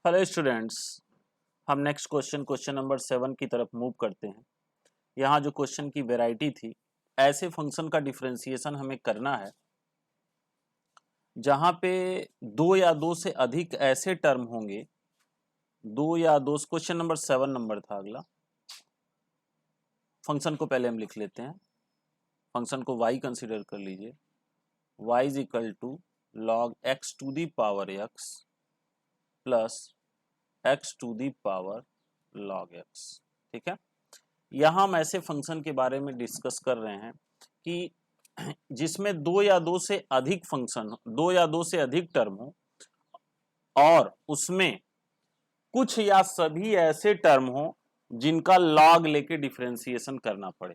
Hello students, हम next question number 7 की तरफ मूव करते हैं। यहाँ जो क्वेश्चन की वैरायटी थी, ऐसे फंक्शन का डिफरेंशिएशन हमें करना है जहाँ पे दो या दो से अधिक ऐसे टर्म होंगे, दो या दो। क्वेश्चन नंबर 7 नंबर था अगला। फंक्शन को पहले हम लिख लेते हैं। फंक्शन को y कंसिडर कर लीजिए। y is equal to log x to the power x plus x to the power log x। ठीक है, यहाँ हम ऐसे फंक्शन के बारे में डिस्कस कर रहे हैं कि जिसमें दो या दो से अधिक फंक्शन, दो या दो से अधिक टर्म हो और उसमें कुछ या सभी ऐसे टर्म हो जिनका लॉग लेके डिफरेंशिएशन करना पड़े।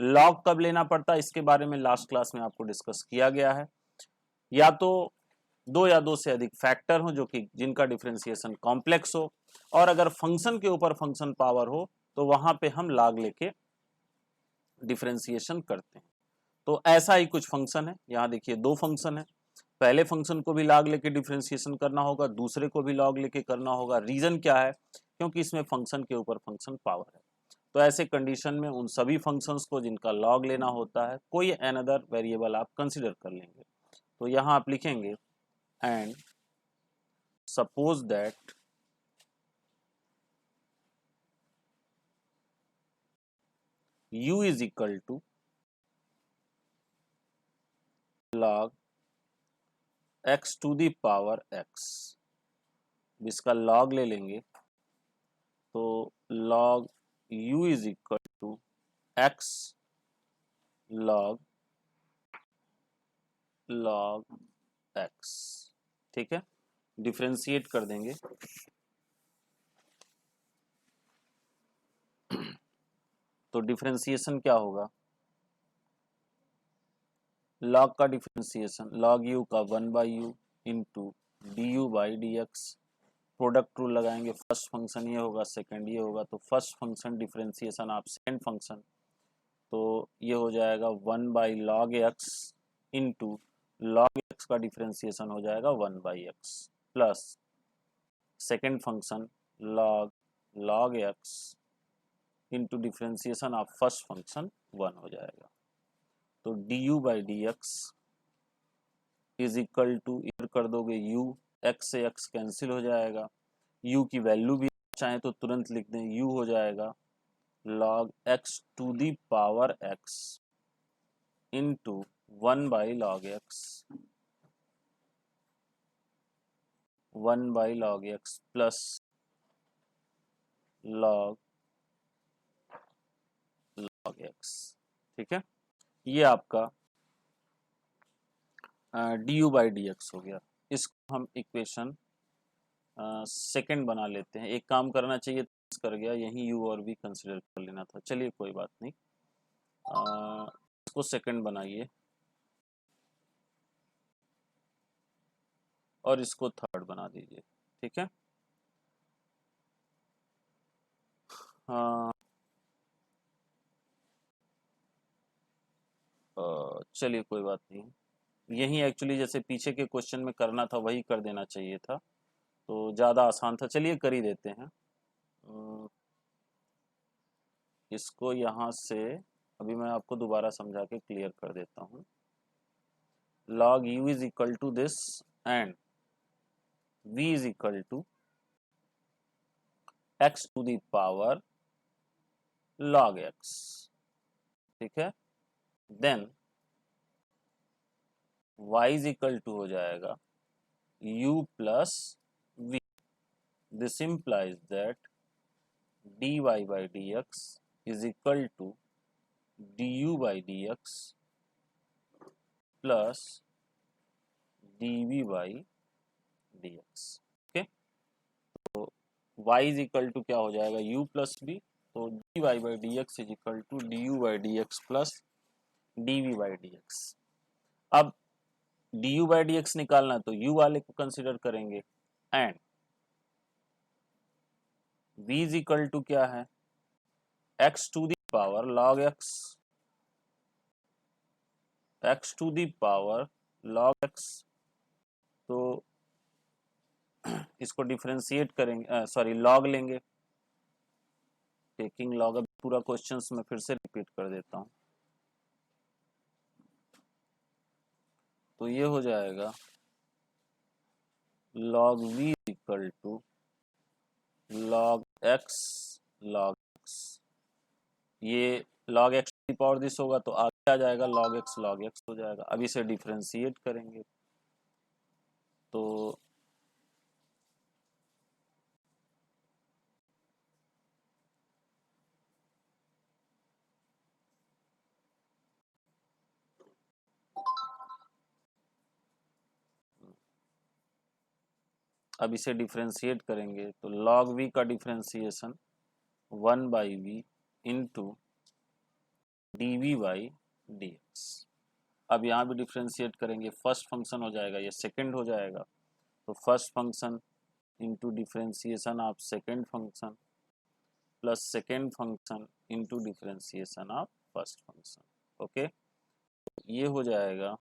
लॉग कब लेना पड़ता है इसके बारे में लास्ट क्लास में आपको डिस्कस किया गया है। या तो दो या दो से अधिक फैक्टर हो जो कि जिनका डिफरेंशिएशन कॉम्प्लेक्स हो, और अगर फंक्शन के ऊपर फंक्शन पावर हो तो वहां पे हम लॉग लेके डिफरेंशिएशन करते हैं। तो ऐसा ही कुछ फंक्शन है। यहाँ देखिए दो फंक्शन है। पहले फंक्शन को भी लॉग लेके डिफरेंशिएशन करना होगा, दूसरे को भी लॉग लेके करना होगा। रीजन क्या है? क्योंकि इसमें फंक्शन के ऊपर फंक्शन पावर है। तो ऐसे कंडीशन में उन सभी फंक्शंस को जिनका लॉग लेना होता है, कोई अनदर वेरिएबल आप कंसिडर कर लेंगे। तो यहाँ आप लिखेंगे and suppose that u is equal to log x to the power x। इसका log ले लेंगे तो log u is equal to x log x। ठीक है, डिफरेंशिएट कर देंगे तो डिफरेंशिएशन क्या होगा? log का डिफरेंशिएशन log u का 1/u into d u by d x. Product rule लगाएंगे, फर्स्ट फंक्शन ये होगा, सेकंड ये होगा, तो फर्स्ट फंक्शन डिफरेंशिएशन आप सेकंड फंक्शन, तो ये हो जाएगा 1/log x into log x का डिफरेंशिएशन हो जाएगा 1/x plus second function log x into differentiation of first function 1 हो जाएगा। तो d u by d x is equal to, इधर कर दोगे u, x से x कैंसिल हो जाएगा, u की वैल्यू भी चाहे तो तुरंत लिख दें, u हो जाएगा log x to the power x into 1/log x 1/log x plus log x। ठीक है, ये आपका d u by d x हो गया। इसको हम इक्वेशन सेकंड बना लेते हैं। एक काम करना चाहिए, कर गया, यही u और v कंसिडर कर लेना था। चलिए कोई बात नहीं, इसको सेकंड बनाइए और इसको थर्ड बना दीजिए। ठीक है, चलिए कोई बात नहीं, यही एक्चुअली जैसे पीछे के क्वेश्चन में करना था वही कर देना चाहिए था, तो ज़्यादा आसान था। चलिए कर ही देते हैं। इसको यहाँ से अभी मैं आपको दोबारा समझा के क्लियर कर देता हूँ। log u is equal to this and v is equal to x to the power log x। ठीक है, then y is equal to हो जाएगा u plus v। This implies that dy by dx is equal to du by dx plus dv by dx। Okay, तो y is equal to क्या हो जाएगा, u plus v, तो dy by dx is equal to du by dx plus dv by dx। अब du by dx निकालना तो u वाले को कंसिडर करेंगे and v is equal to क्या है, x to the power log x to the power log x। तो इसको डिफरेंशिएट करेंगे, सॉरी लॉग लेंगे, टेकिंग लॉग। अब पूरा क्वेश्चन मैं फिर से रिपीट कर देता हूँ। तो ये हो जाएगा log v equal to log x log x। ये log x की पावर दिस होगा तो आगे आ जाएगा log x हो जाएगा। अब इसे डिफरेंशिएट करेंगे तो अब इसे डिफरेंशिएट करेंगे तो log v का differentiation 1/v into dv by dx। अब यहाँ भी डिफरेंशिएट करेंगे, फर्स्ट फंक्शन हो जाएगा, ये सेकंड हो जाएगा। तो first function into differentiation of second function plus second function into differentiation of first function. Okay, ये हो जाएगा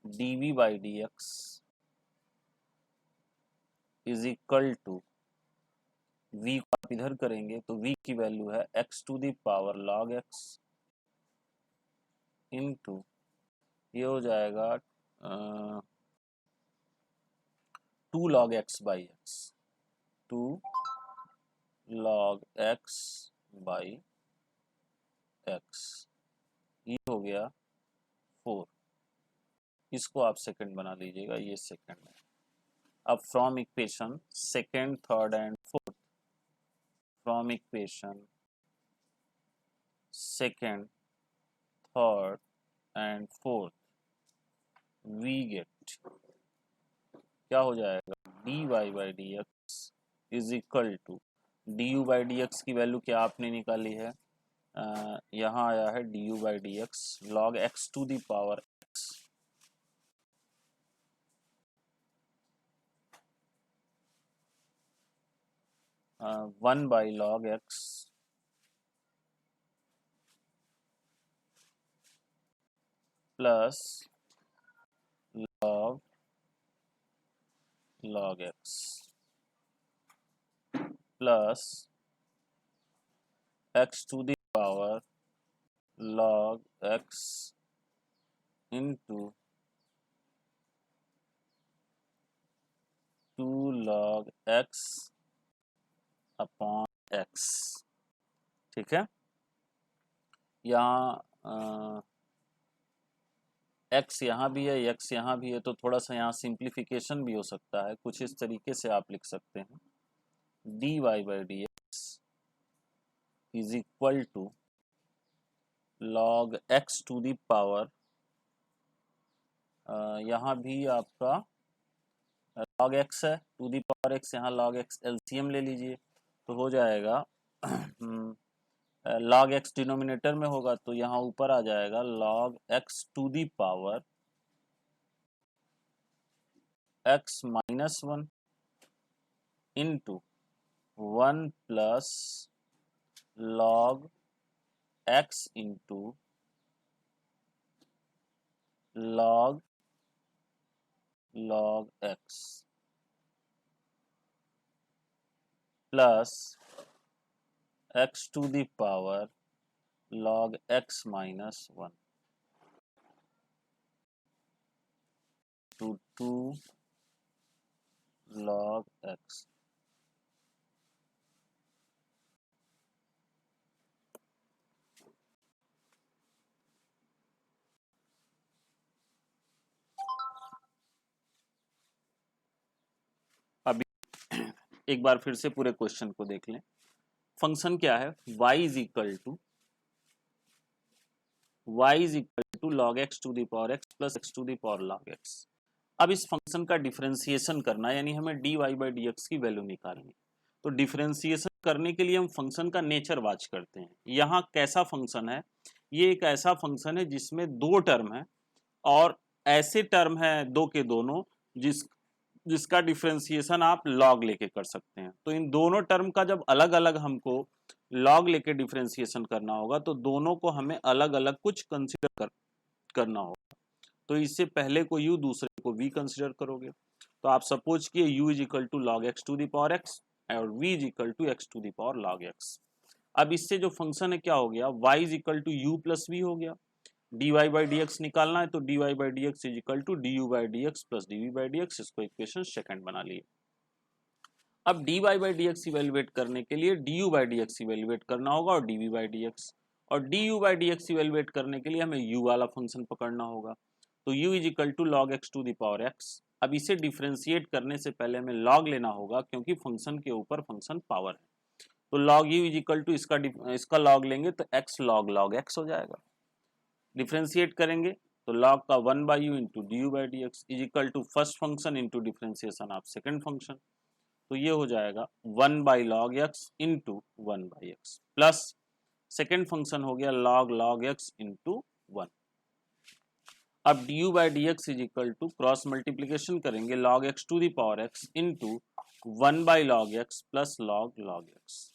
dv by dx is equal to v को आप इधर करेंगे तो v की वैल्यू है x to the power log x into ये हो जाएगा 2 log x by x, 2 log x by x, ये हो गया 4। इसको आप सेकंड बना लीजिएगा, ये सेकंड है। अब from equation second third and fourth, from equation second third and fourth we get क्या हो जाएगा dy by d x is equal to du by d x की वैल्यू क्या आपने निकाली है, यहाँ आया है du by d x log x to the power x 1 by log x plus log x plus x to the power log x into 2 log x upon x। ठीक है, यहाँ x यहाँ भी है, x यहाँ भी है, तो थोड़ा सा यहाँ सिंप्लीफिकेशन भी हो सकता है। कुछ इस तरीके से आप लिख सकते हैं dy by d x is equal to log x to the power, यहाँ भी आपका log x है, टू द पावर x, यहाँ log x एलसीएम ले लीजिए तो हो जाएगा log x डिनोमिनेटर में होगा तो यहाँ ऊपर आ जाएगा log x to the power x minus 1 into 1 plus log x into log x plus x to the power log x minus 1 to 2 log x। अभी एक बार फिर से पूरे क्वेश्चन को देख लें। फंक्शन क्या है, y is equal to log x to the power x plus x to the power log x। अब इस फंक्शन का डिफरेंशिएशन करना, यानी हमें dy बाई डी एक्स की वैल्यू निकालनी। तो डिफरेंशिएशन करने के लिए हम फंक्शन का नेचर वॉच करते हैं। यहाँ कैसा फंक्शन है, ये एक ऐसा फंक्शन है जिसमें दो टर्म है और ऐसे टर्म है दो के दोनों जिसका डिफरेंशिएशन आप लॉग लेके कर सकते हैं। तो इन दोनों टर्म का जब अलग अलग हमको लॉग लेके डिफरेंशिएशन करना होगा तो दोनों को हमें अलग अलग कुछ कंसिडर करना होगा। तो इससे पहले को u दूसरे को v कंसिडर करोगे। तो आप सपोज किए u is equal to log x to the power x और v is equal to x to the power log x। अब इससे जो फंक्शन है क्या हो गया, y is equal to u plus v हो गया। dy बाई डी एक्स निकालना है तो dy by d x is equal to d u by d x plus d by d x. इसको इक्वेशन सेकंड बना लिए। अब dy by d x evaluate करने के लिए du by d x evaluate करना होगा और dv बाई डी एक्स, और du by d x evaluate करने के लिए हमें u वाला फंक्शन पकड़ना होगा। तो u is equal to log x to the power x। अब इसे डिफरेंशिएट करने से पहले हमें लॉग लेना होगा क्योंकि फंक्शन के ऊपर फंक्शन पावर है। तो log u is equal to इसका लॉग लेंगे तो x लॉग लॉग x हो जाएगा। डिफरेंशिएट करेंगे तो लॉग का 1 by u into d u by d x is equal to first function into differentiation of second function. तो ये हो जाएगा 1 by log x into 1 by x plus second function हो गया लॉग लॉग एक्स इंटू 1। अब d u by d x is equal to cross multiplication करेंगे log x to the power x into 1 by log x plus log log x.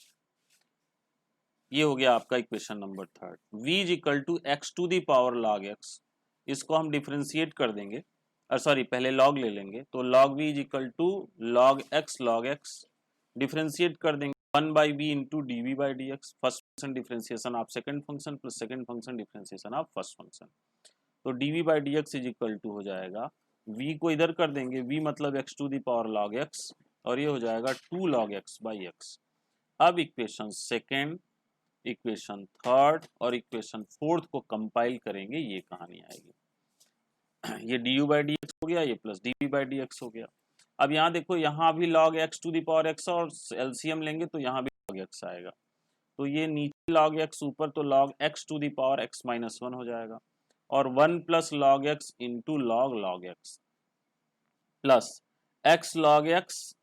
ये हो गया आपका equation number third. v is equal to x to the power log x, इसको हम differentiate कर देंगे और सॉरी पहले लॉग ले लेंगे। तो log v is equal to log x differentiate कर देंगे 1 by b into d v by d x. First function differentiation of second function plus second function differentiation of first function. तो d v by d x is equal to हो जाएगा v को इधर कर देंगे, v मतलब x to the power log x और ये हो जाएगा 2 लॉग एक्स बाई एक्स। अब इक्वेशन सेकेंड, इक्वेशन थर्ड और इक्वेशन फोर्थ को कंपाइल करेंगे, ये कहानी आएगी। ये d u by d x हो गया, ये plus d v by d x हो गया। अब यहाँ देखो यहाँ भी log x to the power x और एलसीएम लेंगे तो यहाँ भी लॉग एक्स आएगा। तो ये नीचे लॉग एक्स ऊपर तो log x to the power x minus 1 हो जाएगा और 1 plus log x into log log x plus x log x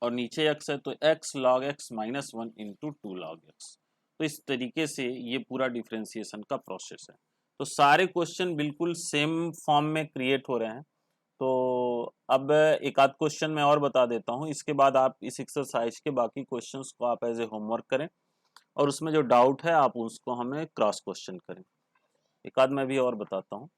और नीचे एक्स है तो x log x minus 1 into 2 log x. तो इस तरीके से ये पूरा डिफरेंशिएशन का प्रोसेस है। तो सारे क्वेश्चन बिल्कुल सेम फॉर्म में क्रिएट हो रहे हैं। तो अब एक आध क्वेश्चन मैं और बता देता हूँ, इसके बाद आप इस एक्सरसाइज के बाकी क्वेश्चंस को आप एज ए होमवर्क करें और उसमें जो डाउट है आप उसको हमें क्रॉस क्वेश्चन करें। एक आध मैं भी और बताता हूँ।